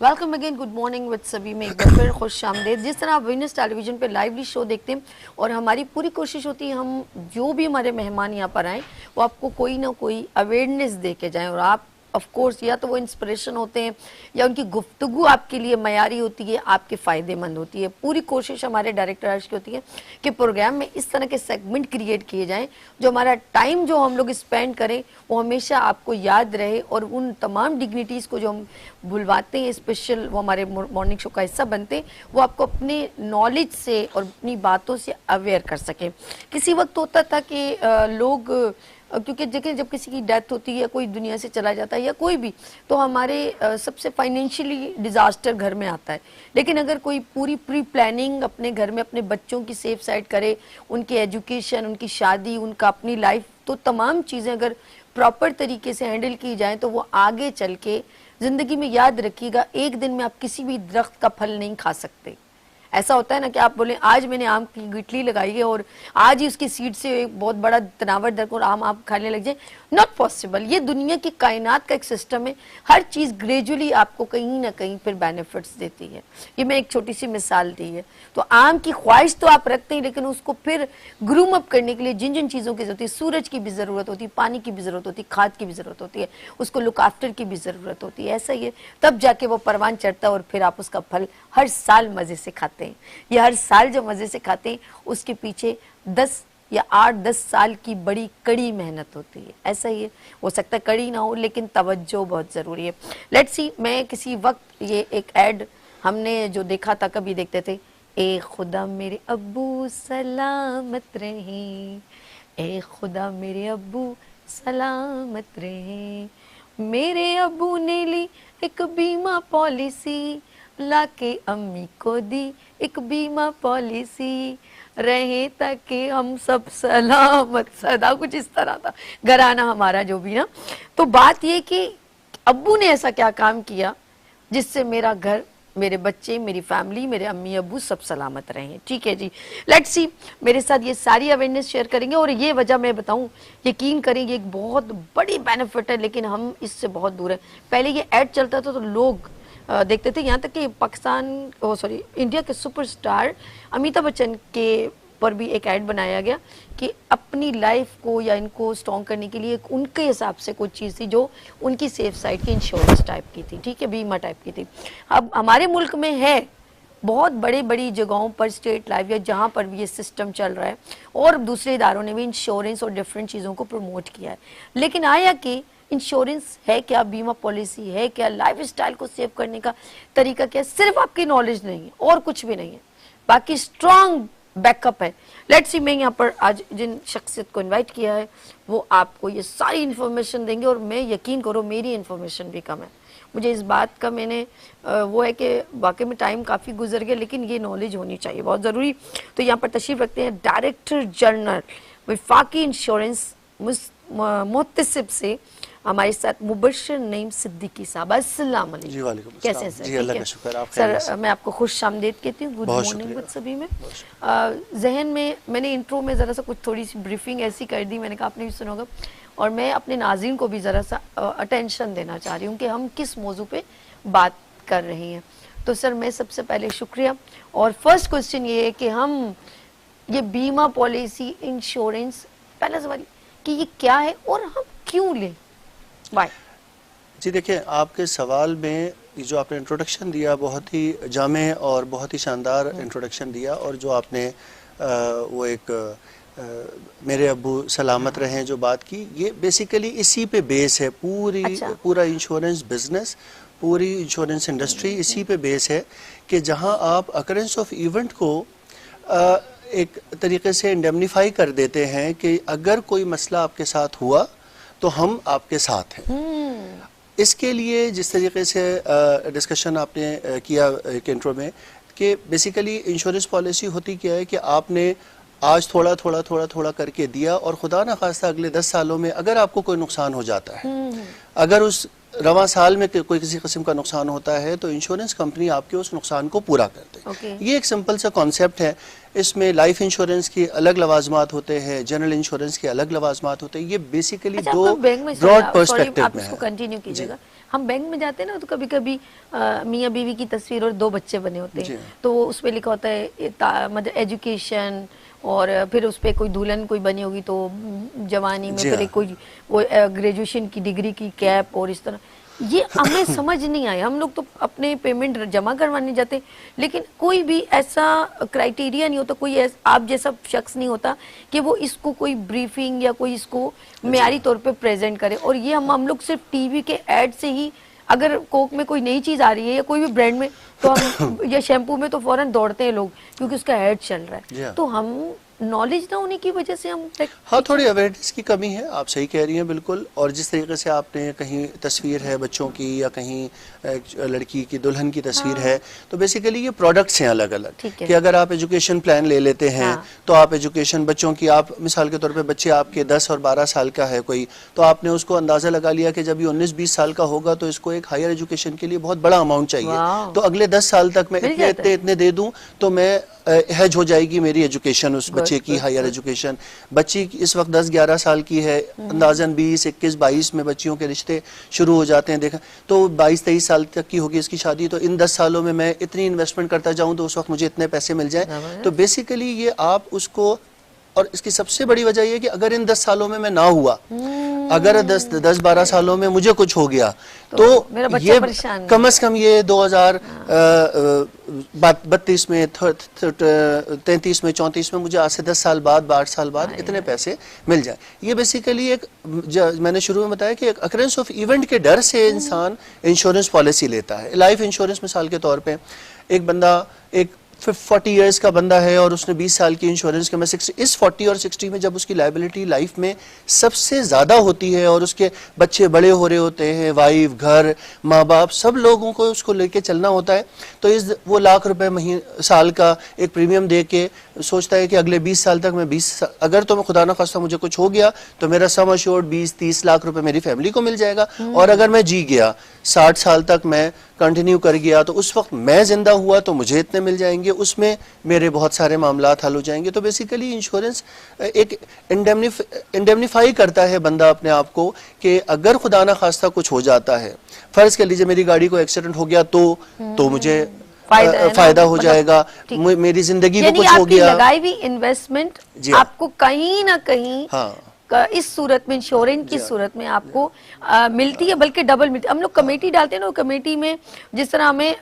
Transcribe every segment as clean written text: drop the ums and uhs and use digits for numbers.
Welcome again, good morning with सभी में एक बार फिर खुश आमदेद। जिस तरह आप विनर्स टेलीविजन पे लाइवली शो देखते हैं और हमारी पूरी कोशिश होती है हम जो भी हमारे मेहमान यहाँ पर आए वो आपको कोई ना कोई अवेयरनेस दे के जाएं, और आप ऑफ कोर्स या तो वो इंस्पिरेशन होते हैं या उनकी गुफ्तगू आपके लिए मयारी होती है, आपके फ़ायदेमंद होती है। पूरी कोशिश हमारे डायरेक्टर अर्श की होती है कि प्रोग्राम में इस तरह के सेगमेंट क्रिएट किए जाएं जो हमारा टाइम जो हम लोग स्पेंड करें वो हमेशा आपको याद रहे, और उन तमाम डिग्निटीज़ को जो हम बुलवाते हैं स्पेशल वो हमारे मॉर्निंग शो का हिस्सा बनते हैं, वो आपको अपने नॉलेज से और अपनी बातों से अवेयर कर सकें। किसी वक्त होता था कि लोग क्योंकि देखिए जब किसी की डेथ होती है, कोई दुनिया से चला जाता है या कोई भी, तो हमारे सबसे फाइनेंशियली डिज़ास्टर घर में आता है। लेकिन अगर कोई पूरी प्री प्लानिंग अपने घर में अपने बच्चों की सेफ साइड करे, उनकी एजुकेशन, उनकी शादी, उनका अपनी लाइफ, तो तमाम चीज़ें अगर प्रॉपर तरीके से हैंडल की जाएँ तो वो आगे चल के ज़िंदगी में, याद रखिएगा, एक दिन में आप किसी भी दरख्त का फल नहीं खा सकते। ऐसा होता है ना कि आप बोलें आज मैंने आम की गिटली लगाई है और आज ही उसकी सीड से एक बहुत बड़ा तनावर दर और आम आप खाने लग जाए, नॉट पॉसिबल। ये दुनिया की कायनात का एक सिस्टम है, हर चीज़ ग्रेजुअली आपको कहीं ना कहीं फिर बेनिफिट्स देती है। ये मैं एक छोटी सी मिसाल दी है। तो आम की ख्वाहिश तो आप रखते हैं, लेकिन उसको फिर ग्रूम अप करने के लिए जिन जिन चीज़ों की ज़रूरत है, सूरज की भी ज़रूरत होती है, पानी की भी ज़रूरत होती है, खाद की भी ज़रूरत होती है, उसको लुक आफ्टर की भी ज़रूरत होती है। ऐसा ही है, तब जाके वो परवान चढ़ता है और फिर आप उसका फल हर साल मज़े से खाते हैं। ये हर साल जो मज़े से खाते हैं उसके पीछे 10 या 8-10 साल की बड़ी कड़ी मेहनत होती है। ऐसा ही है, हो सकता है कड़ी ना हो लेकिन तवज्जो बहुत ज़रूरी है। लेट्स सी, मैं किसी वक्त ये एक ऐड हमने जो देखा था, कभी देखते थे, ए खुदा मेरे अब्बू सलामत रहें, ए खुदा मेरे अब्बू सलामत रहें, मेरे अब्बू ने ली एक बीमा पॉलिसी, लाके अम्मी को दी एक बीमा पॉलिसी, रहे ताकि हम सब सलामत सदा, कुछ इस तरह था घराना हमारा जो भी ना। तो बात ये कि अब्बू ने ऐसा क्या काम किया जिससे मेरा घर, मेरे बच्चे, मेरी फैमिली, मेरे अम्मी अब्बू सब सलामत रहे। ठीक है जी, लेट्स सी, मेरे साथ ये सारी अवेयरनेस शेयर करेंगे। और ये वजह मैं बताऊं, यकीन करें ये एक बहुत बड़ी बेनिफिट है, लेकिन हम इससे बहुत दूर हैं। पहले ये ऐड चलता था तो लोग देखते थे, यहाँ तक कि पाकिस्तान इंडिया के सुपरस्टार अमिताभ बच्चन के पर भी एक ऐड बनाया गया कि अपनी लाइफ को या इनको स्ट्रॉन्ग करने के लिए उनके हिसाब से कुछ चीज़ थी जो उनकी सेफ साइड की इंश्योरेंस टाइप की थी, ठीक है, बीमा टाइप की थी। अब हमारे मुल्क में है बहुत बड़ी जगहों पर स्टेट लाइफ या जहाँ पर भी ये सिस्टम चल रहा है, और दूसरे इदारों ने भी इंश्योरेंस और डिफरेंट चीज़ों को प्रमोट किया है। लेकिन आया कि इंश्योरेंस है क्या, बीमा पॉलिसी है क्या, लाइफ स्टाइल को सेव करने का तरीका क्या, सिर्फ आपकी नॉलेज नहीं है और कुछ भी नहीं है, बाकी स्ट्रॉन्ग बैकअप है। लेट्स सी, मैं यहाँ पर आज जिन शख्सियत को इनवाइट किया है वो आपको ये सारी इन्फॉर्मेशन देंगे, और मैं, यकीन करो, मेरी इन्फॉर्मेशन भी कम है। मुझे इस बात का मैंने वो है कि वाकई में टाइम काफ़ी गुजर गया, लेकिन ये नॉलेज होनी चाहिए, बहुत ज़रूरी। तो यहाँ पर तशरीफ़ रखते हैं डायरेक्टर जनरल वफाकी इंश्योरेंस मुहतसिब से हमारे साथ मुबश्शिर नईम सिद्दीकी साहब। अस्सलाम वालेकुम। जी वालेकुम। कैसे हैं सर? जी अल्लाह का शुक्र। आप सर, मैं आपको खुश आमदीद कहती हूँ, गुड मॉर्निंग विद सभी में। जहन में मैंने इंट्रो में ज़रा सा कुछ थोड़ी सी ब्रीफिंग ऐसी कर दी, मैंने कहा आपने भी सुना होगा, और मैं अपने नाज़रीन को भी ज़रा सा अटेंशन देना चाह रही हूँ कि हम किस मौजू पे बात कर रहे हैं। तो सर, मैं सबसे पहले शुक्रिया, और फर्स्ट क्वेश्चन ये है कि हम ये बीमा पॉलिसी, इंश्योरेंस, पहला सवाल कि ये क्या है और हम क्यों लें, बाय। जी देखिए, आपके सवाल में जो आपने इंट्रोडक्शन दिया बहुत ही जामे और बहुत ही शानदार इंट्रोडक्शन दिया, और जो आपने वो एक मेरे अब्बू सलामत रहें जो बात की, ये बेसिकली इसी पे बेस है। पूरा इंश्योरेंस बिजनेस, पूरी इंश्योरेंस इंडस्ट्री इसी पे बेस है कि जहां आप अकरेंस ऑफ इवेंट को एक तरीके से इंडेमनीफाई कर देते हैं कि अगर कोई मसला आपके साथ हुआ तो हम आपके साथ हैं। इसके लिए जिस तरीके से डिस्कशन आपने किया एक इंट्रो में कि बेसिकली इंश्योरेंस पॉलिसी होती क्या है कि आपने आज थोड़ा थोड़ा करके दिया, और खुदा ना खास्ता अगले 10 सालों में अगर आपको कोई नुकसान हो जाता है, अगर उस रवां साल में कोई किसी किस्म का नुकसान होता है तो इंश्योरेंस कंपनी आपके उस नुकसान को पूरा करते हैं। ये एक सिंपल सा कॉन्सेप्ट है। इसमें लाइफ इंश्योरेंस के अलग लवाजमात होते हैं, जनरल इंश्योरेंस के अलग लवाजमात होते हैं। ये बेसिकली दो ब्रॉड पर्सपेक्टिव में है। कंटिन्यू कीजिएगा। हम बैंक में जाते हैं ना तो कभी कभी मियाँ बीवी की तस्वीर और 2 बच्चे बने होते हैं, तो उस पर लिखा होता है मतलब एजुकेशन, और फिर उस पर कोई दुल्हन कोई बनी होगी तो जवानी में, फिर कोई वो ग्रेजुएशन की डिग्री की कैप, और इस तरह ये हमें समझ नहीं आया। हम लोग तो अपने पेमेंट जमा करवाने जाते, लेकिन कोई भी ऐसा क्राइटेरिया नहीं होता, कोई आप जैसा शख्स नहीं होता कि वो इसको कोई ब्रीफिंग या कोई इसको मेयारी तौर पे प्रेजेंट करे। और ये हम लोग सिर्फ टीवी के ऐड से ही, अगर कोक में कोई नई चीज आ रही है या कोई भी ब्रांड में, तो हम या शैम्पू में तो फौरन दौड़ते हैं लोग क्योंकि उसका ऐड चल रहा है। तो हम नॉलेज ना होने की वजह से हम हाँ, थोड़ी अवेयरनेस की कमी है। आप सही कह रही हैं बिल्कुल। और जिस तरीके से आपने कहीं तस्वीर है बच्चों की या कहीं लड़की की दुल्हन की तस्वीर है, तो बेसिकली ये प्रोडक्ट्स हैं अलग अलग कि अगर आप एजुकेशन प्लान ले लेते हैं तो आप एजुकेशन बच्चों की, आप मिसाल के तौर पे बच्चे आपके 10 और 12 साल का है कोई, तो आपने उसको अंदाजा लगा लिया कि जब ये 19-20 साल का होगा तो इसको एक हायर एजुकेशन के लिए बहुत बड़ा अमाउंट चाहिए, तो अगले 10 साल तक मैं इतने दे दूं तो मैं हैज हो जाएगी मेरी एजुकेशन, उस बच्चे की हायर एजुकेशन। बच्ची इस वक्त 10-11 साल की है, अंदाजन 20, 21, 22 में बच्चियों के रिश्ते शुरू हो जाते हैं, देखा तो 22-23 साल तक की होगी इसकी शादी, तो इन 10 सालों में मैं इतनी इन्वेस्टमेंट करता जाऊं तो उस वक्त मुझे इतने पैसे मिल जाए। तो बेसिकली ये आप उसको, और इसकी सबसे बड़ी वजह यह कि अगर इन 10 सालों में मैं ना हुआ, अगर 10-12 सालों में मुझे कुछ हो गया तो ये कम से कम ये 2032 में, 33 में, 34 में मुझे आज से 10 साल बाद, 12 साल बाद इतने पैसे मिल जाए। ये बेसिकली एक, मैंने शुरू में बताया कि एक अकरेंस ऑफ इवेंट के डर से इंसान इंश्योरेंस पॉलिसी लेता है। लाइफ इंश्योरेंस मिसाल के तौर पे एक बंदा, एक 40 इयर्स का बंदा है और उसने 20 साल की इंश्योरेंस के, मैं 60, इस 40 और 60 में जब उसकी लायबिलिटी लाइफ में सबसे ज़्यादा होती है और उसके बच्चे बड़े हो रहे होते हैं, वाइफ, घर, माँ बाप, सब लोगों को उसको लेके चलना होता है, तो वो लाख रुपए साल का एक प्रीमियम दे के सोचता है कि अगले 20 साल तक मैं 20, अगर तो मैं खुदा ना खास्ता मुझे कुछ हो गया तो मेरा सम अश्योर्ड 20-30 लाख रुपए मेरी फैमिली को मिल जाएगा, और अगर मैं जी गया 60 साल तक मैं कंटिन्यू कर गया तो उस वक्त मैं जिंदा हुआ तो मुझे इतने मिल जाएंगे, उसमें मेरे बहुत सारे मामलात हल हो जाएंगे। तो बेसिकली इंश्योरेंस एक इंडेमनीफाई करता है बंदा अपने आप को कि अगर खुदा ना खास्ता कुछ हो जाता है, फर्ज कर लीजिए मेरी गाड़ी को एक्सीडेंट हो गया तो मुझे फायदा हो जाएगा, मेरी जिंदगी को कुछ हो गया, लगाई हुई इन्वेस्टमेंट आपको कहीं ना कहीं इस सूरत में, इंश्योरेंस की सूरत में आपको मिलती है, बल्कि डबल मिलती है। हम लोग कमेटी डालते हैं ना, कमेटी में जिस तरह हमें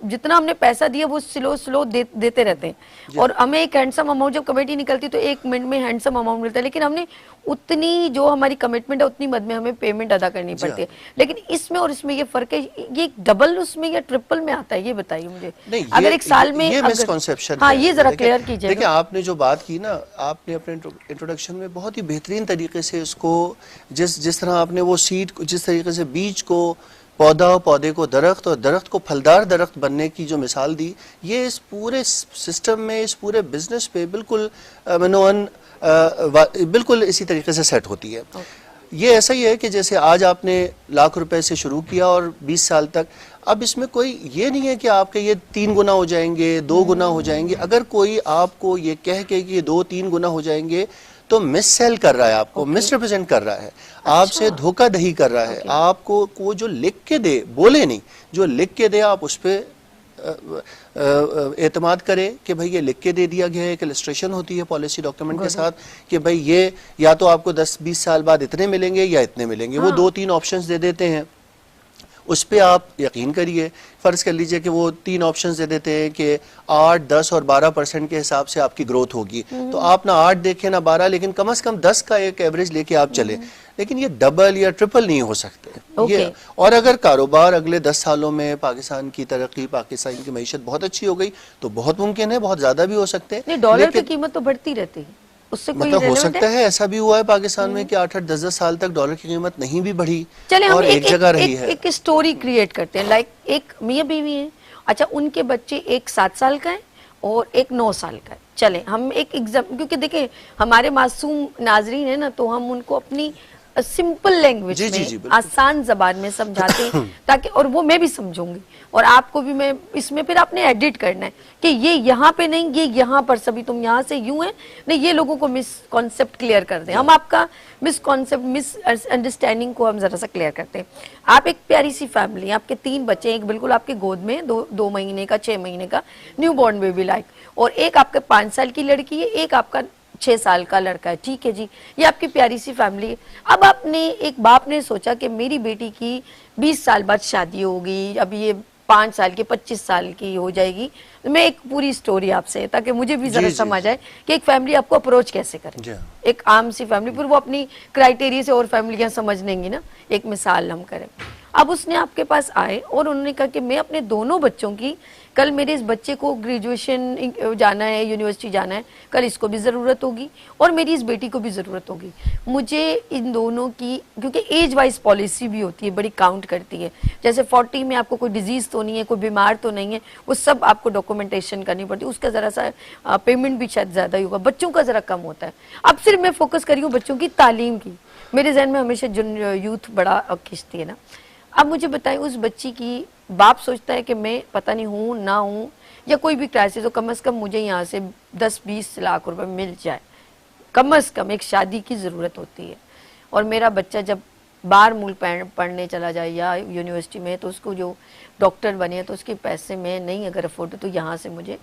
जितना हमने पैसा दिया वो स्लो देते रहते हैं, और हमें एक हैंडसम अमाउंट जब कमेटी निकलती है तो 1 मिनट में हैंडसम अमाउंट मिलता है, लेकिन हमने उतनी जो हमारी कमिटमेंट है उतनी मद में हमें पेमेंट अदा करनी पड़ती है। लेकिन इसमें और इसमें ये फर्क है, ये डबल उसमें या ट्रिपल में आता है, ये बताइए मुझे। अगर एक साल में ये मिसकंसेप्शन, हाँ ये जरा क्लियर कीजिए। देखिए आपने जो बात की ना, आपने अपने इंट्रोडक्शन में बहुत ही बेहतरीन तरीके से इसको, जिस तरह आपने वो सीड, जिस तरीके से बीज को पौधा, पौधे को दरख्त, और दरख्त को फलदार दरख्त बनने की जो मिसाल दी, ये इस पूरे सिस्टम में, इस पूरे बिजनेस पे बिल्कुल मनोअन बिल्कुल इसी तरीके से सेट होती है। ये ऐसा ही है कि जैसे आज आपने लाख रुपए से शुरू किया और 20 साल तक, अब इसमें कोई ये नहीं है कि आपके ये 3 गुना हो जाएंगे, 2 गुना हो जाएंगे। अगर कोई आपको ये कह के कि 2-3 गुना हो जाएंगे तो मिस सेल कर रहा है, आपको मिस रिप्रेजेंट कर रहा है, आपसे धोखाधड़ी कर रहा है। आपको वो जो लिख के दे, बोले नहीं, जो लिख के दे आप उस पर एतमाद करे कि भाई ये लिख के दे दिया गया है, एक इलस्ट्रेशन होती है पॉलिसी डॉक्यूमेंट के साथ कि भाई ये या तो आपको 10-20 साल बाद इतने मिलेंगे या इतने मिलेंगे। वो 2-3 ऑप्शंस दे देते हैं, उस पर आप यकीन करिए। फ़र्ज़ कर लीजिए कि वो 3 ऑप्शंस दे देते हैं कि 8, 10 और 12% के हिसाब से आपकी ग्रोथ होगी, तो आप ना 8 देखें ना 12, लेकिन कम से कम 10 का एक एवरेज लेके आप चले। लेकिन ये डबल या ट्रिपल नहीं हो सकते ये। और अगर कारोबार अगले 10 सालों में पाकिस्तान की तरक्की, पाकिस्तान की मईशत बहुत अच्छी हो गई तो बहुत मुमकिन है, बहुत ज़्यादा भी हो सकते हैं। डॉलर की कीमत तो बढ़ती रहती है, उससे कोई मतलब हो सकता है ऐसा भी हुआ है पाकिस्तान में कि 8-8, 10-10 साल तक डॉलर की कीमत नहीं भी बढ़ी, चले और हम एक जगह रही है। एक स्टोरी क्रिएट करते हैं, लाइक एक मियाँ बीवी है, अच्छा उनके बच्चे एक 7 साल का है और एक 9 साल का है। चले हम एक एग्जाम, क्योंकि देखें हमारे मासूम नाजरीन है ना, तो हम उनको अपनी सिंपल लैंग्वेज में, बिल्कुल। आसान जबान में समझाते हैं ताकि, और वो मैं भी समझूंगी और आपको भी मैं इसमें फिर आपने एडिट करना है कि ये यहाँ पे नहीं, ये यहाँ पर, सभी तुम यहाँ से यूं है नहीं, ये लोगों को मिस कॉन्सेप्ट क्लियर कर दें। हम आपका मिस कॉन्सेप्ट, मिस अंडरस्टैंडिंग को हम जरा सा क्लियर करते हैं। आप एक प्यारी सी फैमिली, आपके 3 बच्चे, एक बिल्कुल आपके गोद में 2 महीने का, 6 महीने का न्यू बॉर्न बेबी लाइक, और एक आपके 5 साल की लड़की है, एक आपका 6 साल का लड़का है। ठीक है जी, ये आपकी प्यारी सी फैमिली है। अब आपने, एक बाप ने सोचा कि मेरी बेटी की 20 साल बाद शादी होगी, अब ये 5 साल की, 25 साल की हो जाएगी। मैं एक पूरी स्टोरी आपसे, ताकि मुझे भी जरा समझ आए कि एक फैमिली आपको अप्रोच कैसे करे, एक आम सी फैमिली, फिर वो अपनी क्राइटेरिया से और फैमिलियां समझ लेंगी ना। एक मिसाल हम करें, अब उसने आपके पास आए और उन्होंने कहा कि मैं अपने दोनों बच्चों की, कल मेरे इस बच्चे को ग्रेजुएशन जाना है, यूनिवर्सिटी जाना है, कल इसको भी ज़रूरत होगी और मेरी इस बेटी को भी ज़रूरत होगी। मुझे इन दोनों की, क्योंकि एज वाइज पॉलिसी भी होती है, बड़ी काउंट करती है। जैसे 40 में आपको कोई डिजीज़ तो नहीं है, कोई बीमार तो नहीं है, वो सब आपको डॉक्यूमेंटेशन करनी पड़ती है, उसका ज़रा सा पेमेंट भी शायद ज़्यादा ही होगा, बच्चों का ज़रा कम होता है। अब सिर्फ मैं फोकस करी हूँ बच्चों की तालीम की, मेरे जहन में हमेशा यूथ बड़ा खींचती है ना। अब मुझे बताएं, उस बच्ची की बाप सोचता है कि मैं पता नहीं हूँ ना हूँ, या कोई भी क्राइसिस हो, कम से कम मुझे यहाँ से 10-20 लाख रुपए मिल जाए, कम से कम एक शादी की ज़रूरत होती है। और मेरा बच्चा जब बाहर मुल्क पढ़ने चला जाए या यूनिवर्सिटी में, तो उसको जो डॉक्टर बने तो उसके पैसे में नहीं अगर अफोर्ड, तो यहाँ से मुझे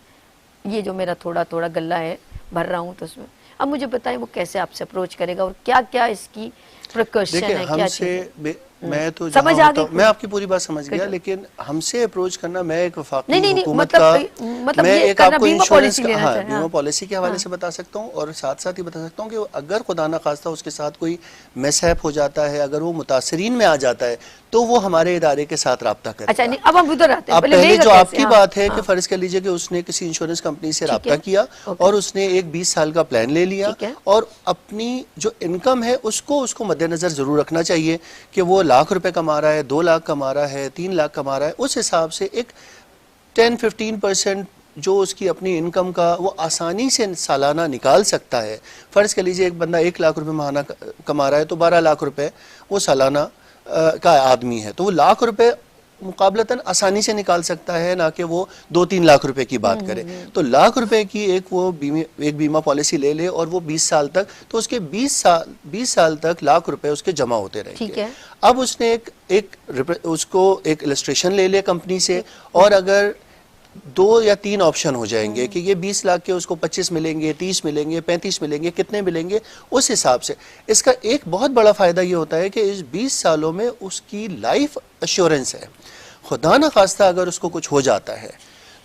ये जो मेरा थोड़ा थोड़ा गल्ला है भर रहा हूँ, तो उसमें अब मुझे बताएं वो कैसे आपसे अप्रोच करेगा और क्या क्या इसकी प्रिकॉशन है, क्या चीज़। मैं तो समझ आ गई, मैं आपकी पूरी बात समझ गया, लेकिन हमसे अप्रोच करना, मैं एक वफाकी हुकूमत मतलब का, मैं एक आपको इंश्योरेंस का, हाँ, बीमा हाँ, पॉलिसी के हवाले से बता सकता हूँ, और साथ साथ ही बता सकता हूँ कि अगर खुदा ना खास्ता उसके साथ कोई मिसहैप हो जाता है, अगर वो मुतासरीन में आ जाता है, तो वो हमारे इदारे के साथ राब्ता करेगा। अच्छा, नहीं, अब हम उधर आते हैं। पहले जो आपकी बात है कि फर्ज कर लीजिए कि उसने किसी इंश्योरेंस कंपनी से राब्ता किया और उसने एक 20 साल का प्लान ले लिया, और अपनी जो इनकम है उसको मद्देनजर जरूर रखना चाहिए कि वो लाख रुपए कमा रहा है, 2 लाख कमा रहा है, 3 लाख कमा रहा है, उस हिसाब से एक 10-15% जो उसकी अपनी इनकम का वो आसानी से सालाना निकाल सकता है। फर्ज कर लीजिए एक बंदा 1 लाख रुपए माहाना कमा रहा है, तो 12 लाख रुपए वो सालाना का आदमी है, तो वो लाख रुपए मुकाबलतन आसानी से निकाल सकता है, ना कि वो 2-3 लाख रुपए की बात करे। तो लाख रुपए की एक बीमा पॉलिसी ले ले और वो 20 साल तक, तो उसके 20 साल तक लाख रुपए उसके जमा होते रहेंगे। अब उसने उसको एक इलस्ट्रेशन ले ले कंपनी से, और अगर 2 या 3 ऑप्शन हो जाएंगे कि ये 20 लाख के उसको 25 मिलेंगे, 30 मिलेंगे, 35 मिलेंगे, कितने मिलेंगे, उस हिसाब से। इसका एक बहुत बड़ा फायदा ये होता है कि इस 20 सालों में उसकी लाइफ एश्योरेंस है। खुदा ना खास्ता अगर उसको कुछ हो जाता है,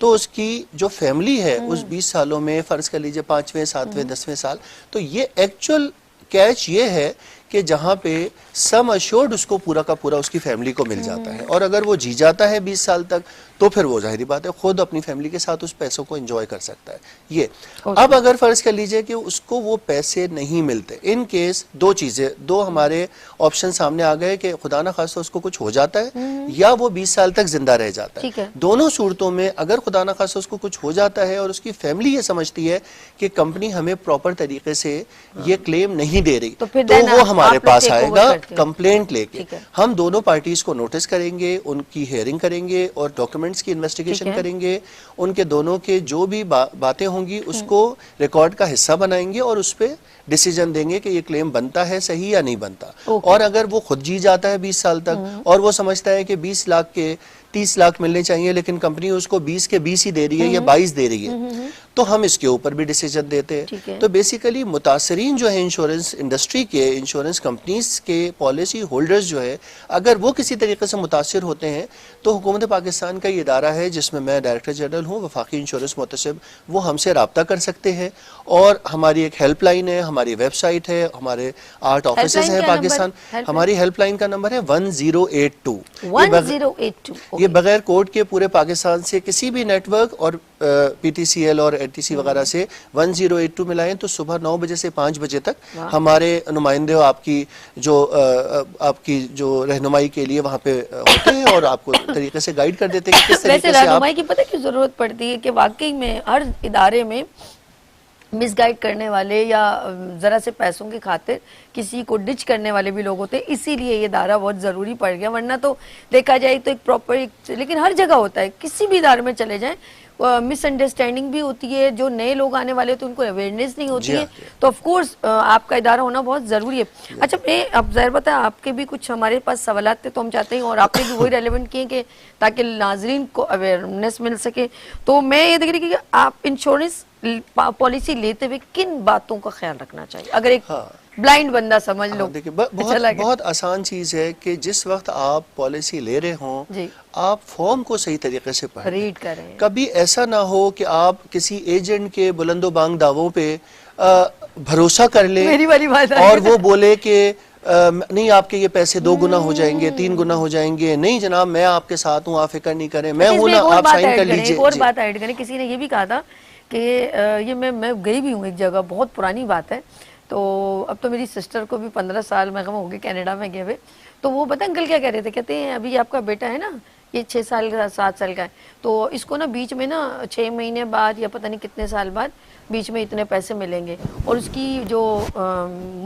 तो उसकी जो फैमिली है उस 20 सालों में, फर्ज कर लीजिए 5वें, 7वें, 10वें साल, तो ये एक्चुअल कैच ये है कि जहाँ पे सम अश्योर्ड उसको पूरा का पूरा उसकी फैमिली को मिल जाता है, और अगर वो जी जाता है 20 साल तक, तो फिर वो जाहिर बात है खुद अपनी फैमिली के साथ उस पैसों को एंजॉय कर सकता है। ये अब अगर फर्ज कर लीजिए कि उसको वो पैसे नहीं मिलते, इन केस 2 चीजें, 2 हमारे ऑप्शन सामने आ गए कि खुदा ना खास्ता उसको कुछ हो जाता है या वो 20 साल तक जिंदा रह जाता है। दोनों सूरतों में अगर खुदा ना खास्ता उसको कुछ हो जाता है और उसकी फैमिली ये समझती है कि कंपनी हमें प्रॉपर तरीके से ये क्लेम नहीं दे रही, तो वो हमारे पास आएगा कंप्लेंट लेके। हम दोनों पार्टीज को नोटिस करेंगे, उनकी हियरिंग करेंगे और डॉक्यूमेंट्स की इन्वेस्टिगेशन करेंगे, उनके दोनों के जो भी बातें होंगी उसको रिकॉर्ड का हिस्सा बनाएंगे और उस पर डिसीजन देंगे कि ये क्लेम बनता है सही या नहीं बनता। और अगर वो खुद जी जाता है 20 साल तक और वो समझता है कि 20 लाख के 30 लाख मिलने चाहिए, लेकिन कंपनी उसको 20 के 20 ही दे रही है या 22 दे रही है, तो हम इसके ऊपर भी डिसीजन देते हैं। तो बेसिकली मुतासरीन जो है इंश्योरेंस इंडस्ट्री के, इंश्योरेंस कंपनीज के पॉलिसी होल्डर्स जो है, अगर वो किसी तरीके से मुतासिर होते हैं, तो हुकूमत पाकिस्तान का ये इदारा है जिसमें मैं डायरेक्टर जनरल हूँ, वफाकी इंश्योरेंस मुतसिब, वो हमसे रब्ता कर सकते हैं। और हमारी एक हेल्पलाइन है, हमारी वेबसाइट है, हमारे 8 ऑफिस हैं पाकिस्तान। हमारी हेल्पलाइन का नंबर है 1082। ये बगैर कोड के पूरे पाकिस्तान से किसी भी नेटवर्क और PTCL और NTC वगैरह से 1082 मिलाएं तो सुबह 9 बजे से 5 बजे तक हमारे नुमाइंदे आपकी जो रहनुमाई के लिए वहाँ पे होते हैं और आपको तरीके से गाइड कर देते हैं कि किस तरीके से रहनुमाई की पता क्यों जरूरत पड़ती है कि वाकई में हर इदारे में मिसगाइड करने वाले या ज़रा से पैसों की खातिर किसी को डिच करने वाले भी लोग होते हैं, इसीलिए ये दायरा बहुत ज़रूरी पड़ गया। वरना तो देखा जाए तो एक प्रॉपर, लेकिन हर जगह होता है, किसी भी इदारे में चले जाएं मिसअंडरस्टैंडिंग भी होती है। जो नए लोग आने वाले तो उनको अवेयरनेस नहीं होती है, तो ऑफ कोर्स आपका इदारा होना बहुत ज़रूरी है। अच्छा, मैं अब ज़ाहिर बता, आपके भी कुछ हमारे पास सवालात थे तो हम चाहते हैं, और आपने भी वही रेलेवेंट किए कि ताकि नाजरीन को अवेयरनेस मिल सके। तो मैं ये देख रही कि आप इंश्योरेंस पॉलिसी लेते हुए किन बातों का ख्याल रखना चाहिए, अगर एक ब्लाइंड बंदा समझ लो। देखिए बहुत आसान चीज है कि जिस वक्त आप पॉलिसी ले रहे हों आप फॉर्म को सही तरीके से पढ़ें, रीड करें। कभी ऐसा ना हो कि आप किसी एजेंट के बुलंदो बांग दावों पे भरोसा कर लें, मेरी वाली बात और वो बोले कि नहीं आपके ये पैसे 2 गुना हो जाएंगे, 3 गुना हो जाएंगे, नहीं जनाब मैं आपके साथ हूँ, आप फिक्र नहीं करें, मैं हूँ ना, आप साइन कर लीजिए। और बात ऐड करें, किसी ने ये भी कहा था कि ये मैं गई भी हूँ एक जगह, बहुत पुरानी बात है, तो अब तो मेरी सिस्टर को भी 15 साल में हो गए कनाडा में गए हुए, तो वो पता अंकल क्या कह रहे थे, कहते हैं अभी आपका बेटा है ना, ये 6 साल का 7 साल का है, तो इसको ना बीच में ना 6 महीने बाद या पता नहीं कितने साल बाद बीच में इतने पैसे मिलेंगे, और उसकी जो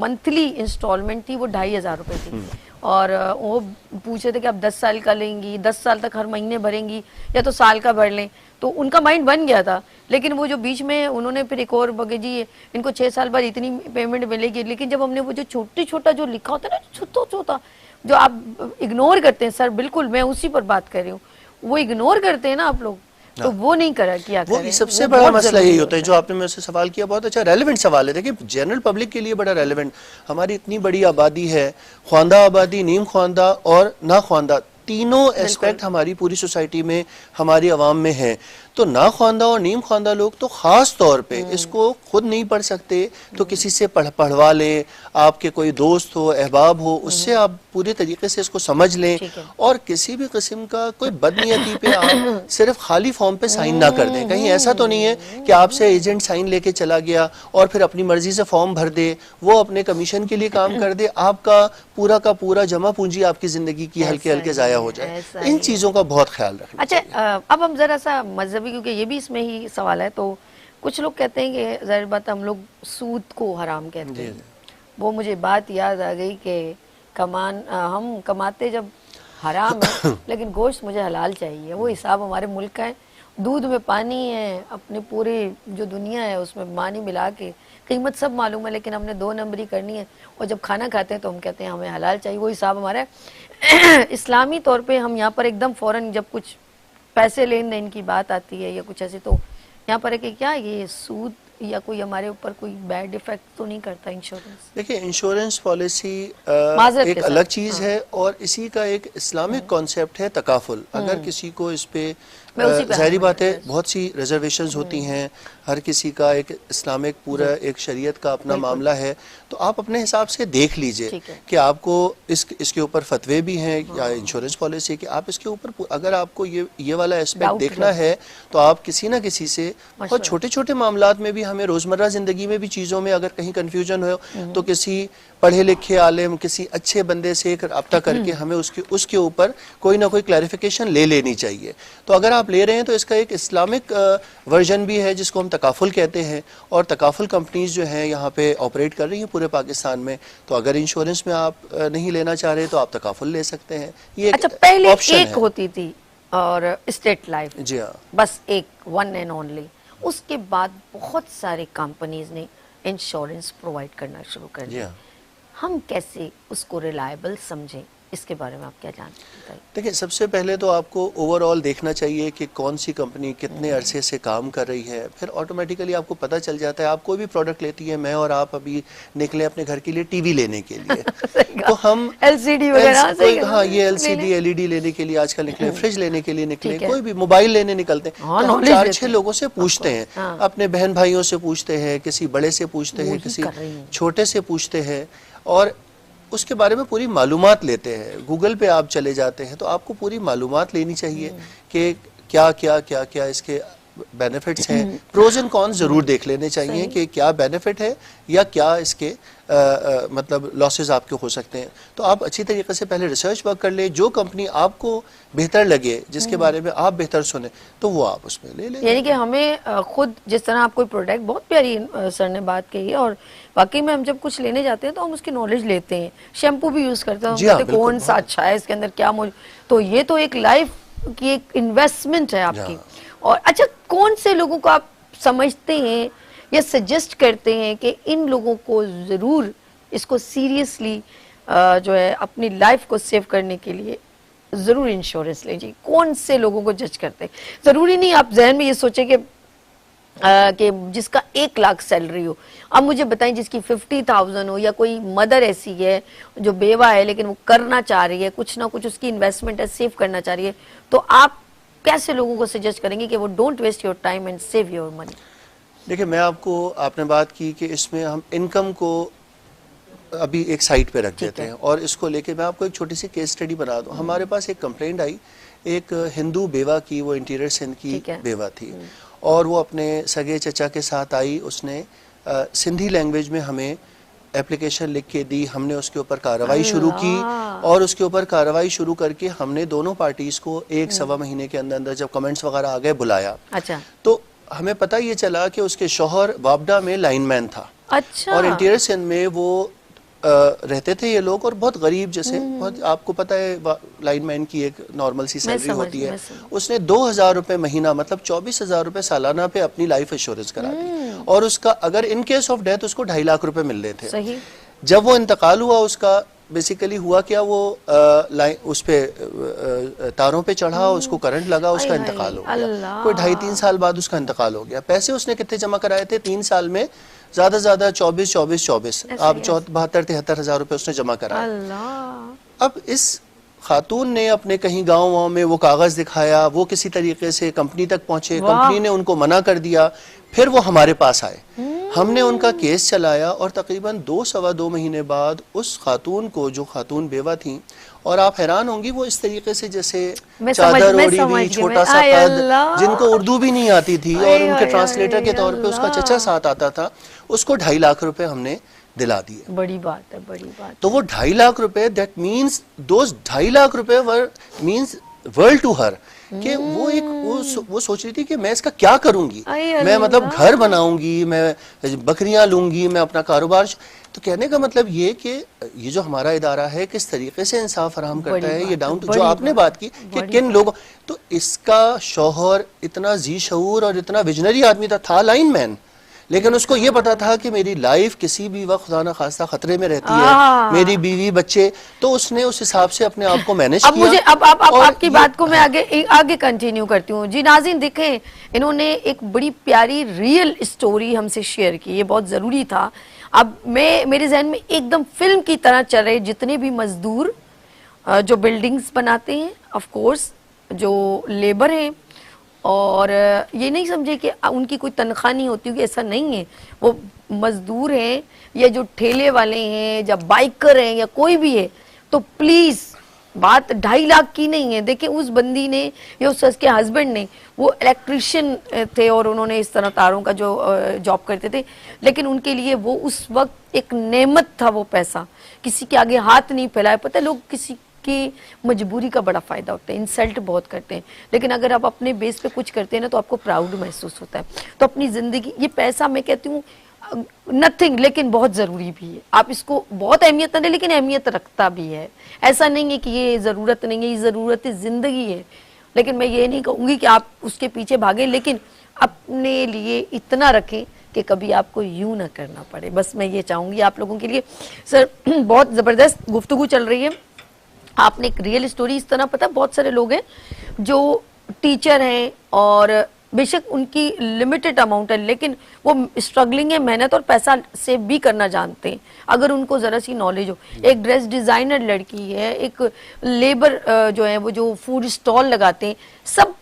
मंथली इंस्टॉलमेंट थी वो 2500 रुपये थी, और वो पूछे थे कि आप 10 साल का लेंगी, 10 साल तक हर महीने भरेंगी या तो साल का भर लें, तो उनका माइंड बन गया था। लेकिन वो जो बीच में उन्होंने फिर एक और बगे जी इनको 6 साल बाद इतनी पेमेंट मिलेगी, लेकिन जब हमने वो जो छोटा जो लिखा होता है ना, छोटा जो आप इग्नोर करते हैं, सर बिल्कुल मैं उसी पर बात कर रही हूँ, वो इग्नोर करते हैं ना आप लोग, तो वो नहीं करा किया वो सबसे बड़ा मसला यही होता है। जो आपने मुझसे सवाल किया बहुत अच्छा रेलेवेंट सवाल है, देखिए जनरल पब्लिक के लिए बड़ा रेलेवेंट। हमारी इतनी बड़ी आबादी है, ख्वांदा आबादी, नीम ख्वांदा और ना ख्वांदा, तीनों एस्पेक्ट हमारी पूरी सोसाइटी में हमारी आवाम में है। तो ना ख्वांदा और नीम ख्वांदा लोग तो ख़ास तौर पे इसको खुद नहीं पढ़ सकते, तो किसी से पढ़वा लें, आपके कोई दोस्त हो, अहबाब हो, उससे आप पूरे तरीके से इसको समझ लें, और किसी भी किस्म का कोई बदनीयती पे आप सिर्फ खाली फॉर्म पे साइन ना कर दें। कहीं ऐसा तो नहीं है कि आपसे एजेंट साइन लेके चला गया और फिर अपनी मर्जी से फॉर्म भर दे, वो अपने कमीशन के लिए काम कर दे, आपका पूरा का पूरा जमा पूंजी आपकी जिंदगी की हल्के हल्के जाया हो जाए। इन चीज़ों का बहुत ख्याल रखना। अच्छा, अब हम जरा सा मजहबी, क्योंकि ये भी इसमें ही सवाल है, तो कुछ लोग कहते हैं कि जाहिर बात हम लोग सूद को हराम कहते हैं। वो मुझे बात याद आ गई कि हम कमाते जब हराम है लेकिन गोश्त मुझे हलाल चाहिए, वो हिसाब हमारे मुल्क का है। दूध में पानी है, अपनी पूरी जो दुनिया है उसमें पानी मिला के कीमत सब मालूम है, लेकिन हमने 2 नंबरी करनी है, और जब खाना खाते हैं तो हम कहते हैं हमें हलाल चाहिए, वो हिसाब हमारा है। इस्लामी तौर पे हम यहाँ पर एकदम फ़ौरन जब कुछ पैसे लेन देन की बात आती है या कुछ ऐसे, तो यहाँ पर है कि क्या ये सूद या कोई हमारे ऊपर कोई बैड इफेक्ट तो नहीं करता इंश्योरेंस? देखिए इंश्योरेंस पॉलिसी एक अलग चीज़ है, और इसी का एक इस्लामिक कॉन्सेप्ट है तकाफुल। अगर किसी को इस पे ज़ाहिरी बात है बहुत सी रिजर्वेशंस होती हैं, हर किसी का एक इस्लामिक पूरा एक शरीयत का अपना मामला है, तो आप अपने हिसाब से देख लीजिए कि आपको इसके ऊपर फतवे भी हैं या इंश्योरेंस पॉलिसी कि आप इसके ऊपर अगर आपको ये वाला एस्पेक्ट देखना है तो आप किसी ना किसी से, और छोटे छोटे मामलात में भी हमें रोज़मर्रा ज़िंदगी में भी चीज़ों में अगर कहीं कन्फ्यूजन हो तो किसी पढ़े लिखे आलिम, किसी अच्छे बंदे से एक रब्ता करके हमें उसके ऊपर कोई ना कोई क्लैरिफिकेशन ले लेनी चाहिए। तो अगर आप ले रहे हैं तो इसका एक इस्लामिक वर्जन भी है जिसको हम तकाफुल कहते हैं, और तकाफुल कंपनीज जो हैं यहाँ पे ऑपरेट कर रही हैं पूरे पाकिस्तान में। तो अगर इंश्योरेंस में आप नहीं लेना चाह रहे तो आप तकाफुल ले सकते हैं। ये अच्छा, पहले एक होती थी और स्टेट लाइफ, जी हाँ, बस एक, वन एंड ओनली। उसके बाद बहुत सारी कंपनीज ने इंश्योरेंस प्रोवाइड करना शुरू कर दिया। हम कैसे उसको रिलायबल समझें, इसके बारे में आप क्या जानते हैं? देखिए सबसे पहले तो आपको ओवरऑल देखना चाहिए कि कौन सी कंपनी कितने अरसे से काम कर रही है, फिर ऑटोमेटिकली आपको पता चल जाता है। आप कोई भी प्रोडक्ट लेती है, मैं और आप अभी निकले अपने घर के लिए टीवी लेने के लिए तो हम एलसीडी वगैरह, हाँ ये एलसीडी एलईडी लेने के लिए आजकल निकले, फ्रिज लेने के लिए निकले, कोई भी मोबाइल लेने निकलते हैं, तो हम 4-6 लोगों से पूछते हैं, अपने बहन भाइयों से पूछते हैं, किसी बड़े से पूछते हैं, किसी छोटे से पूछते हैं, और उसके बारे में पूरी मालूमात लेते हैं। गूगल पे आप चले जाते हैं तो आपको पूरी मालूमात लेनी चाहिए कि क्या क्या क्या क्या इसके बेनिफिट्स हैं, प्रोज एंड कॉन्स जरूर देख लेने चाहिए कि क्या बेनिफिट है या क्या इसके मतलब लॉसेस आपके हो सकते हैं। तो आप अच्छी तरीके से पहले रिसर्च वर्क कर ले, जो कंपनी आपको बेहतर लगे, जिसके बारे में आप बेहतर सुने, तो वो आप उसमें ले लें। यानी कि हमें खुद, जिस तरह आप कोई प्रोडक्ट, बहुत प्यारी सर ने बात कही है, और वाकई में हम जब कुछ लेने जाते हैं तो हम उसकी नॉलेज लेते हैं। शैम्पू भी यूज करते हैं, जी हाँ, कौन सा अच्छा है, इसके अंदर क्या मौजूद, तो ये तो एक लाइफ की एक इन्वेस्टमेंट है आपकी। और अच्छा, कौन से लोगों को आप समझते हैं या सजेस्ट करते हैं कि इन लोगों को जरूर इसको सीरियसली जो है अपनी लाइफ को सेव करने के लिए जरूर इंश्योरेंस लीजिए? कौन से लोगों को जज करते हैं? जरूरी नहीं आप जहन में ये सोचे कि जिसका 1 लाख सैलरी हो। अब मुझे बताएं, जिसकी 50,000 हो, या कोई मदर ऐसी है जो बेवा है लेकिन वो करना चाह रही है, कुछ ना कुछ उसकी इन्वेस्टमेंट है, सेव करना चाह रही है, तो आप कैसे लोगों को सजेस्ट करेंगे कि वो don't waste your time and save your money? देखिए, मैं आपको, आपने बात की कि इसमें हम इनकम को अभी एक साइड पे रख देते हैं, और इसको लेके मैं आपको एक छोटी सी केस स्टडी बना दूं। हमारे पास एक कंप्लेंट आई, एक हिंदू बेवा की, वो इंटीरियर सिंध की बेवा थी, और वो अपने सगे चचा के साथ आई। उसने सिंधी लैंग्वेज में हमें एप्लीकेशन लिख के दी, हमने उसके ऊपर कार्रवाई शुरू की, और उसके ऊपर कार्रवाई शुरू करके हमने दोनों पार्टीज को 1-1.25 महीने के अंदर अंदर, जब कमेंट्स वगैरह आ गए, बुलाया। अच्छा। तो हमें पता ये चला कि उसके शौहर वापडा में लाइनमैन था। अच्छा। और इंटीरियर सिंध में वो रहते थे ये लोग, और बहुत गरीब, जैसे बहुत, आपको पता है लाइनमैन की एक नॉर्मल सी सैलरी होती है। उसने 2,000 रुपए महीना, मतलब 24,000 रुपए सालाना पे अपनी लाइफ इंश्योरेंस करा दी, और उसका अगर इन केस ऑफ डेथ उसको 2.5 लाख रुपए मिलने थे। सही। जब वो इंतकाल हुआ उसका, बेसिकली हुआ क्या, वो उस पे तारों पे चढ़ा, उसको करंट लगा, उसका इंतकाल हो गया। कोई 2.5-3 साल बाद उसका इंतकाल हो गया। पैसे उसने कितने जमा कराए थे 3 साल में? ज्यादा 24 आप 72-73 हजार रुपए उसने जमा कराए। अब इस खातून ने अपने कहीं गाँव में वो कागज दिखाया, वो किसी तरीके से कंपनी तक पहुंचे, कंपनी ने उनको मना कर दिया, फिर वो हमारे पास आए, हमने उनका केस चलाया, और तकरीबन 2-2.25 महीने बाद उस खातून को, जो खातून बेवा थी, और आप हैरान होंगी, वो इस तरीके से जैसे चादर ओढ़ी हुई, छोटा सा कद, जिनको उर्दू भी नहीं आती थी, और उनके ट्रांसलेटर के तौर पे उसका चचा साथ आता था, उसको 2.5 लाख रुपए हमने दिला दिए। बड़ी बात है, बड़ी बात। तो वो 2.5 लाख रुपए, दैट मीन्स दोस 2.5 लाख रुपए वर मीन्स वर्ल्ड टू हर, कि वो एक वो सोच रही थी कि मैं इसका क्या करूंगी, मैं मतलब घर बनाऊंगी, मैं बकरियां लूंगी, मैं अपना कारोबार। तो कहने का मतलब ये कि ये जो हमारा इदारा है किस तरीके से इंसाफ फराहम करता है, ये डाउन टू, जो आपने बात की कि किन लोगों, तो इसका शौहर इतना जी शऊर और इतना विजनरी आदमी था लाइनमैन, लेकिन उसको ये पता था कि मेरी लाइफ किसी भी वक्त खुदा ना खास्ता खतरे में रहती है, मेरी बीवी बच्चे, तो उसने उस हिसाब से अपने आप को मैनेज किया। मुझे अब आपकी बात को मैं आगे कंटिन्यू करती हूँ जी। नाज़रीन देखें, इन्होंने एक बड़ी प्यारी रियल स्टोरी हमसे शेयर की, ये बहुत जरूरी था। अब मेरे जहन में एकदम फिल्म की तरह चल रहे, जितने भी मजदूर जो बिल्डिंग्स बनाते हैं, ऑफ कोर्स जो लेबर हैं, और ये नहीं समझे कि उनकी कोई तनख्वाह नहीं होती होगी, ऐसा नहीं है। वो मजदूर हैं, या जो ठेले वाले हैं, या बाइकर हैं, या कोई भी है, तो प्लीज बात 2.5 लाख की नहीं है। देखिए, उस बंदी ने या उसके हस्बैंड ने, वो इलेक्ट्रिशियन थे, और उन्होंने इस तरह तारों का जो जॉब करते थे, लेकिन उनके लिए वो उस वक्त एक नेमत था, वो पैसा। किसी के आगे हाथ नहीं फैलाया। पता है, लोग किसी की मजबूरी का बड़ा फायदा होता है, इंसल्ट बहुत करते हैं, लेकिन अगर आप अपने बेस पे कुछ करते हैं ना, तो आपको प्राउड महसूस होता है। तो अपनी जिंदगी, ये पैसा मैं कहती हूँ नथिंग, लेकिन बहुत जरूरी भी है। आप इसको बहुत अहमियत ना दें, लेकिन अहमियत रखता भी है। ऐसा नहीं है कि ये जरूरत नहीं है, ये जरूरत जिंदगी है। लेकिन मैं ये नहीं कहूंगी कि आप उसके पीछे भागें, लेकिन अपने लिए इतना रखें कि कभी आपको यूं ना करना पड़े। बस मैं ये चाहूंगी आप लोगों के लिए। सर, बहुत जबरदस्त गुफ्तगू चल रही है, आपने एक रियल स्टोरी इस तरह, पता बहुत सारे लोग हैं जो टीचर हैं, और बेशक उनकी लिमिटेड अमाउंट है, लेकिन वो स्ट्रगलिंग है, मेहनत और पैसा सेव भी करना जानते हैं, अगर उनको जरा सी नॉलेज हो। एक ड्रेस डिजाइनर लड़की है, एक लेबर जो है, वो जो फूड स्टॉल लगाते हैं, सब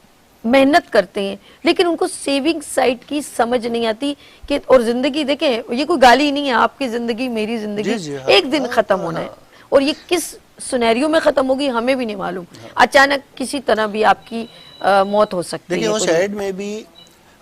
मेहनत करते हैं, लेकिन उनको सेविंग साइड की समझ नहीं आती कि, और जिंदगी देखें, ये कोई गाली नहीं है, आपकी जिंदगी मेरी जिंदगी एक दिन खत्म होना है, और ये किस सुनहरियों में खत्म होगी हमें भी नहीं मालूम। अचानक किसी तरह भी आपकी मौत हो सकती है। देखिए, उस एड में भी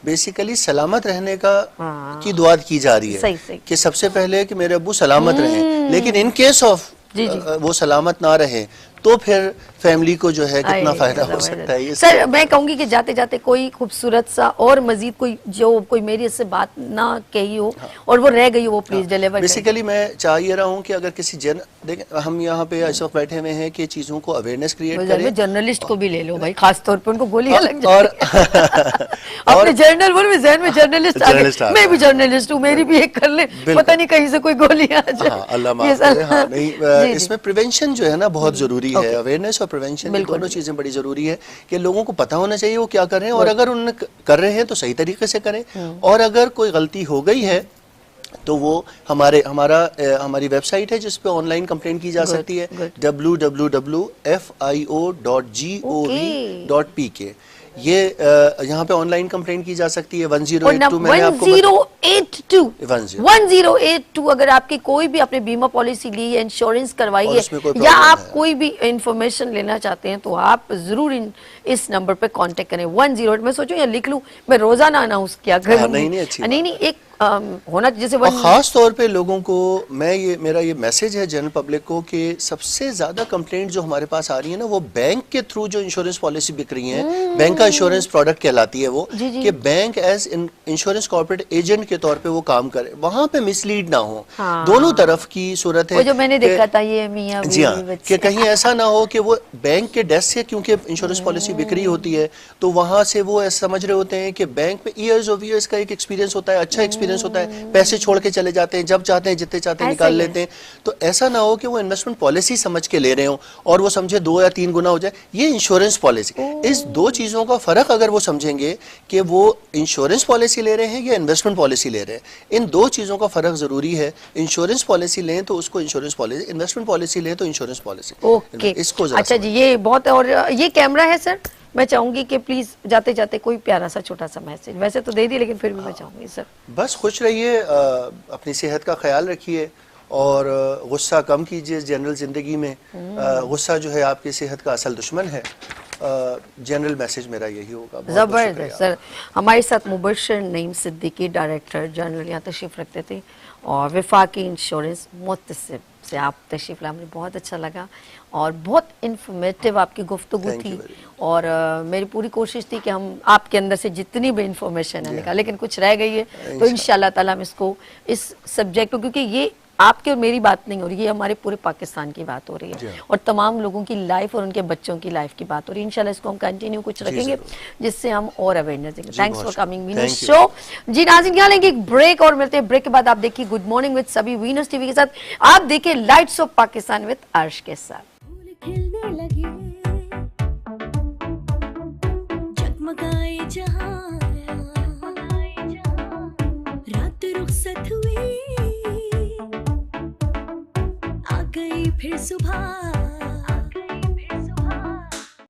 बेसिकली सलामत रहने का हाँ। की दुआ की जा रही है सही, सही। कि सबसे पहले कि मेरे अब्बू सलामत रहें, लेकिन इन केस ऑफ जी, जी। वो सलामत ना रहे तो फिर फैमिली को जो है कितना आए, फायदा हो जबरदस्त। सकता है ये सर मैं कहूंगी कि जाते जाते कोई खूबसूरत सा और मजीद कोई मेरी इससे बात ना कही हो और वो रह गई हो, वो प्लीज डिलीवर बेसिकली मैं चाह ये रहा हूँ कि अगर किसी देखें हम यहाँ पे इस वक्त बैठे हुए हैं कि चीज़ों को अवेयरनेस क्रिएट करें। जर्नलिस्ट को भी ले लो भाई, खास तौर पे उनको गोलियां लग और अपने जर्नल बोल में जहन में जर्नलिस्ट आ गए, मैं भी जर्नलिस्ट हूँ, मेरी भी एक कर ले, पता नहीं कहीं से कोई गोलियां आ जाए। हाँ, अल्लाह माफ करे। हाँ, नहीं इसमें प्रिवेंशन जो है ना बहुत जरूरी है, अवेयरनेस और प्रिवेंशन दोनों चीजें बड़ी जरूरी है कि लोगों को पता होना चाहिए वो क्या कर रहे हैं, और अगर उन्होंने कर रहे हैं तो सही तरीके से करें, और अगर कोई गलती हो गई है तो वो हमारी वेबसाइट है जिस पे ऑनलाइन कंप्लेंट की जा सकती है, www.fio.gov.pk। ये यहाँ पे ऑनलाइन कंप्लेंट की जा सकती है। 1082 मैंने आपको 1082 अगर आपकी कोई भी अपने बीमा पॉलिसी ली है, इंश्योरेंस करवाई है, या आप कोई भी इंफॉर्मेशन लेना चाहते हैं तो आप जरूर इस नंबर पे कांटेक्ट करें 108। मैं सोचूं या लिख लूं, मैं रोजाना अनाउंस किया करूं। नहीं एक होना जैसे खास तौर पे लोगों को मेरा ये मैसेज है जनरल पब्लिक को कि सबसे ज्यादा कंप्लेंट जो हमारे पास आ रही है ना वो बैंक के थ्रू जो इंश्योरेंस पॉलिसी बिक रही है, बैंक का इंश्योरेंस प्रोडक्ट कहलाती है वो, कि bank as insurance corporate agent के तौर पे वो काम करे, वहां पे मिसलीड ना हो। दोनों तरफ की सूरत है। वो जो मैंने देखा था ये मियां जी हाँ, कि कहीं ऐसा ना हो कि वो बैंक के डेस्क से क्योंकि इंश्योरेंस पॉलिसी बिक रही होती है तो वहां से वो ऐसा समझ रहे होते हैं कि बैंक में ईयर्स ऑफ ईयर्स का एक एक्सपीरियंस होता है, अच्छा एक्सपीरियंस होता है, पैसे छोड़ के चले जाते हैं, जब चाहते हैं जितने चाहते हैं निकाल लेते हैं। तो ऐसा ना हो कि वो इन्वेस्टमेंट पॉलिसी समझ के ले रहे हो और वो समझे 2 या 3 गुना हो जाए। ये इंश्योरेंस पॉलिसी, इस दो चीजों का फर्क अगर वो समझेंगे कि वो इंश्योरेंस पॉलिसी ले रहे हैं या इन्वेस्टमेंट पॉलिसी ले रहे हैं, इन दो चीजों का फर्क जरूरी है। इंश्योरेंस पॉलिसी लें तो उसको इंश्योरेंस पॉलिसी, इन्वेस्टमेंट पॉलिसी लें तो इंश्योरेंस पॉलिसी। ओके, इसको अच्छा जी, ये बहुत। और ये कैमरा है सर, मैं चाहूंगी कि प्लीज जाते जाते कोई प्यारा सा छोटा सा मैसेज, वैसे तो दे दी लेकिन फिर भी मैं चाहूंगी सर। बस खुश रहिए, अपनी सेहत का ख्याल रखिए और गुस्सा कम कीजिए जनरल जिंदगी में। गुस्सा जो है आपकी सेहत का असल दुश्मन है। जनरल मैसेज मेरा यही होगा। जबरदस्त सर। हमारे साथ मुबशर नईम सिद्दीकी, डायरेक्टर जनरल, यहाँ तशरीफ रखते थे, और विफाकी इंश्योरेंस मुत्तसिब से आप तशरीफ लाए, मुझे बहुत अच्छा लगा और बहुत इंफॉर्मेटिव आपकी गुफ्तगू थी। और मेरी पूरी कोशिश थी कि हम आपके अंदर से जितनी भी इंफॉर्मेशन है निकाल, लेकिन कुछ रह गई है तो इंशाल्लाह ताला हम इसको, इस सब्जेक्ट को, क्योंकि ये आपके और मेरी बात नहीं हो रही है, हमारे पूरे पाकिस्तान की बात हो रही है और तमाम लोगों की लाइफ और उनके बच्चों की लाइफ की बात हो रही है। इंशाल्लाह इसको हम कंटिन्यू कुछ रखेंगे जिससे हम और अवेयरनेस देंगे। Thanks for coming Venus show. जी नाज़रीन, यहाँ लेंगे एक ब्रेक और मिलते हैं। ब्रेक के बाद आप देखिए गुड मॉर्निंग विद सभी वीनस टीवी के साथ, आप देखिए लाइट्स ऑफ पाकिस्तान विद अर्श के साथ।